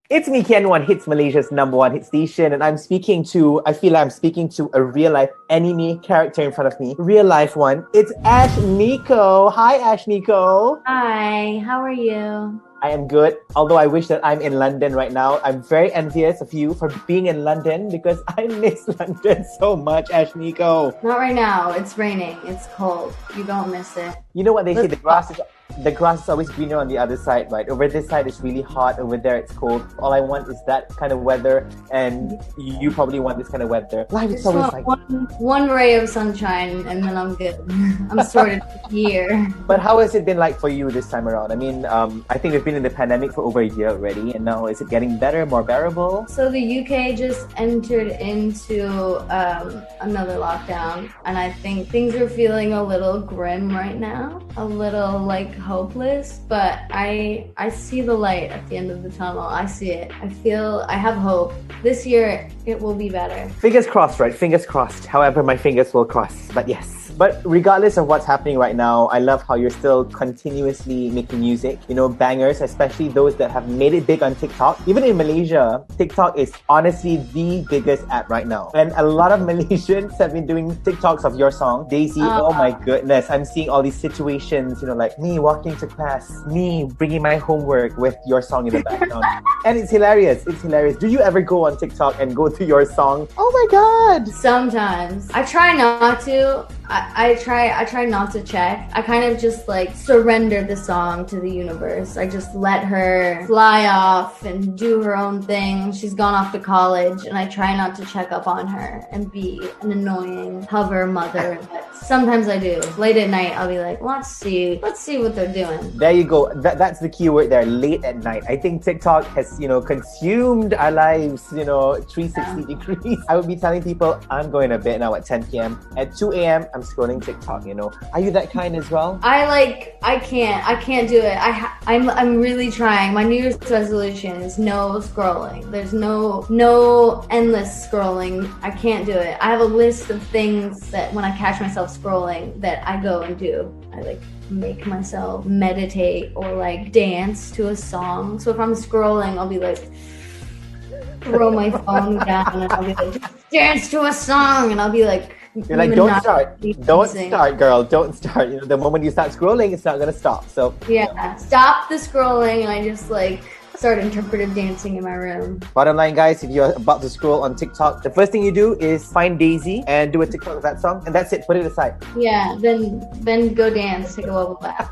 It's me, Keanu, on HITZ, Malaysia's #1 hit station, and I feel like I'm speaking to a real life anime character in front of me. Real life one. It's Ashnikko. Hi, Ashnikko. Hi, how are you? I am good, although I wish that I'm in London right now. I'm very envious of you for being in London because I miss London so much, Ashnikko. Not right now. It's raining. It's cold. You don't miss it. You know what they say, the grass is always greener on the other side, right? Over this side it's really hot, over there it's cold. All I want is that kind of weather, and you probably want this kind of weather. Life is always like one ray of sunshine and then I'm good. I'm sorted here. But how has it been like for you this time around? I mean, I think we've been in the pandemic for over a year already, and now is it getting better, more bearable? So the UK just entered into another lockdown, and I think things are feeling a little grim right now, a little like hopeless, but I see the light at the end of the tunnel. I see it. I have hope. This year it will be better. Fingers crossed, right? Fingers crossed. However, my fingers will cross. But yes. But regardless of what's happening right now, I love how you're still continuously making music. You know, bangers, especially those that have made it big on TikTok. Even in Malaysia, TikTok is honestly the biggest app right now. And a lot of Malaysians have been doing TikToks of your song, Daisy. Oh my goodness. I'm seeing all these situations, you know, like me walking to class, me bringing my homework with your song in the background. And it's hilarious. It's hilarious. Do you ever go on TikTok and go to your song? Oh my God. Sometimes. I try not to. I try not to check. I kind of just like surrender the song to the universe. I just let her fly off and do her own thing. She's gone off to college, and I try not to check up on her and be an annoying hover mother. But sometimes I do. Late at night, I'll be like, let's see what they're doing. There you go. That's the key word there, late at night. I think TikTok has, consumed our lives, 360 degrees. I would be telling people I'm going to bed now at 10 p.m. At 2 a.m., I'm scrolling TikTok, Are you that kind as well? I can't do it. I'm really trying. My New Year's resolution is no scrolling. There's no endless scrolling. I can't do it. I have a list of things that when I catch myself scrolling that I go and do. I make myself meditate or dance to a song. So if I'm scrolling, I'll be throw my phone down and I'll be dance to a song, and I'll be you're don't start, girl, don't start. The moment you start scrolling, it's not gonna stop. So stop the scrolling, and I just start interpretive dancing in my room. Bottom line, guys, if you're about to scroll on TikTok, the first thing you do is find Daisy and do a TikTok of that song, and that's it. Put it aside. Yeah, then go dance, take a little bath.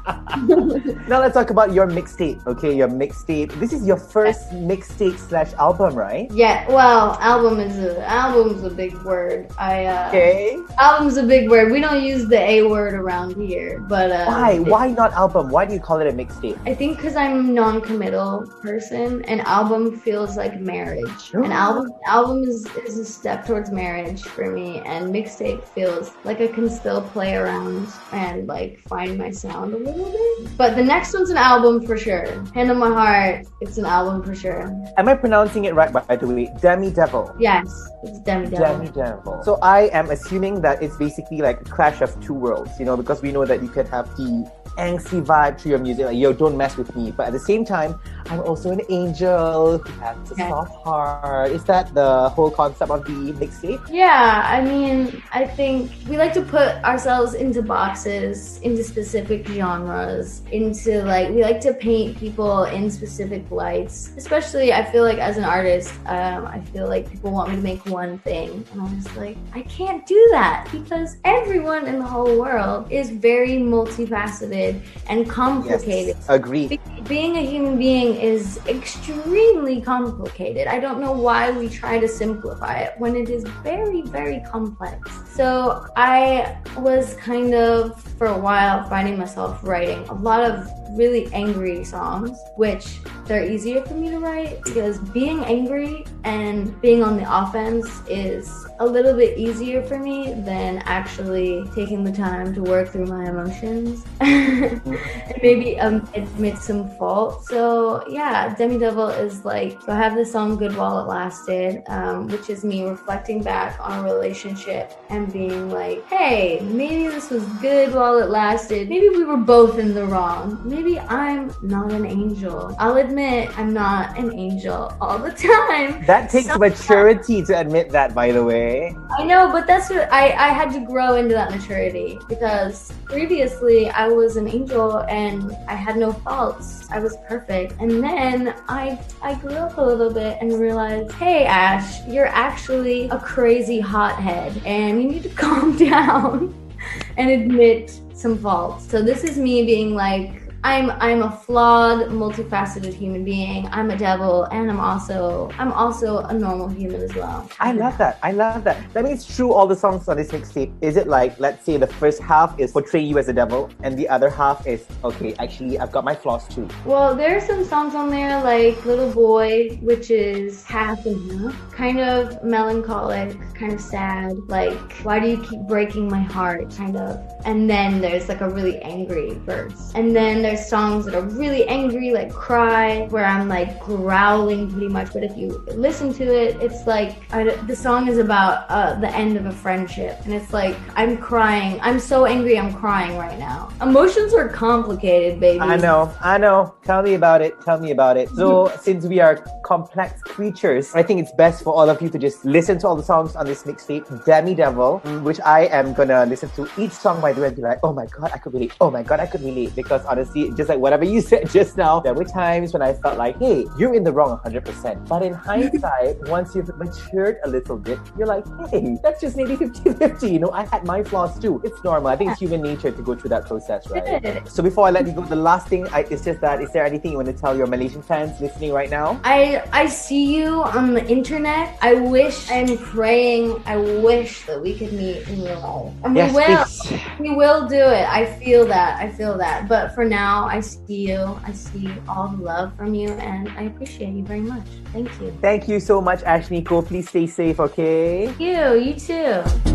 Now let's talk about your mixtape. Okay, your mixtape. This is your first mixtape / album, right? Yeah. Well, album's a big word. Okay. Album's a big word. We don't use the A word around here, but why? Why not album? Why do you call it a mixtape? I think because I'm non-committal person. An album feels like marriage. An album is a step towards marriage for me, and mixtape feels like I can still play around and find my sound a little bit. But the next one's an album for sure. Hand on my heart, it's an album for sure. Am I pronouncing it right, by the way? Demi Devil. Yes, it's Demi Devil. Demi Devil. So I am assuming that it's basically like a clash of two worlds, because we know that you can have the angsty vibe to your music, yo, don't mess with me, but at the same time I'm also an angel who has a soft heart. Is that the whole concept of the mixtape? Yeah, I mean, I think we like to put ourselves into boxes, into specific genres, into we like to paint people in specific lights. Especially, I feel like as an artist, I feel like people want me to make one thing, and I'm just I can't do that because everyone in the whole world is very multifaceted and complicated. Yes, agreed. Being a human being is extremely complicated. I don't know why we try to simplify it when it is very, very complex. So I was for a while, finding myself writing a lot of really angry songs, which they're easier for me to write because being angry and being on the offense is a little bit easier for me than actually taking the time to work through my emotions and maybe admit some fault. So yeah, Demi Devil is so I have this song Good While It Lasted, which is me reflecting back on a relationship and being hey, maybe this was good while it lasted. Maybe we were both in the wrong. Maybe I'm not an angel. I'll admit admit I'm not an angel all the time. That takes maturity to admit that, by the way. I know, but that's what I had to grow into that maturity, because previously I was an angel and I had no faults. I was perfect. And then I grew up a little bit and realized, hey Ash, you're actually a crazy hothead and you need to calm down and admit some faults. So this is me being like, I'm a flawed, multifaceted human being. I'm a devil, and I'm also a normal human as well. I love that. That means through all the songs on this mixtape, is it like, let's say the first half is portray you as a devil, and the other half is, okay, actually I've got my flaws too? Well, there are some songs on there like Little Boy, which is half and half, kind of melancholic, kind of sad, like why do you keep breaking my heart, kind of. And then there's like a really angry verse. And then there's songs that are really angry, like Cry, where I'm like growling pretty much. But if you listen to it, it's like the song is about the end of a friendship, and it's like I'm crying. I'm so angry, I'm crying right now. Emotions are complicated, baby. I know. Tell me about it. So since we are complex creatures, I think it's best for all of you to just listen to all the songs on this mixtape, Demi Devil, which I am gonna listen to each song by the way and be like, oh my god, I could relate. Because honestly, just like whatever you said just now, there were times when I felt like, hey, you're in the wrong 100%. But in hindsight, once you've matured a little bit, you're like, hey, that's just maybe 50-50. You know, I had my flaws too. It's normal. I think it's human nature to go through that process, right? So before I let you go, the last thing it's just that, is there anything you want to tell your Malaysian fans listening right now? I see you on the internet. I'm praying, I wish that we could meet in real life. And yes, we will do it. I feel that. But for now, I see you. I see all the love from you, and I appreciate you very much. Thank you. Thank you so much, Ashnikko. Please stay safe, okay? You too.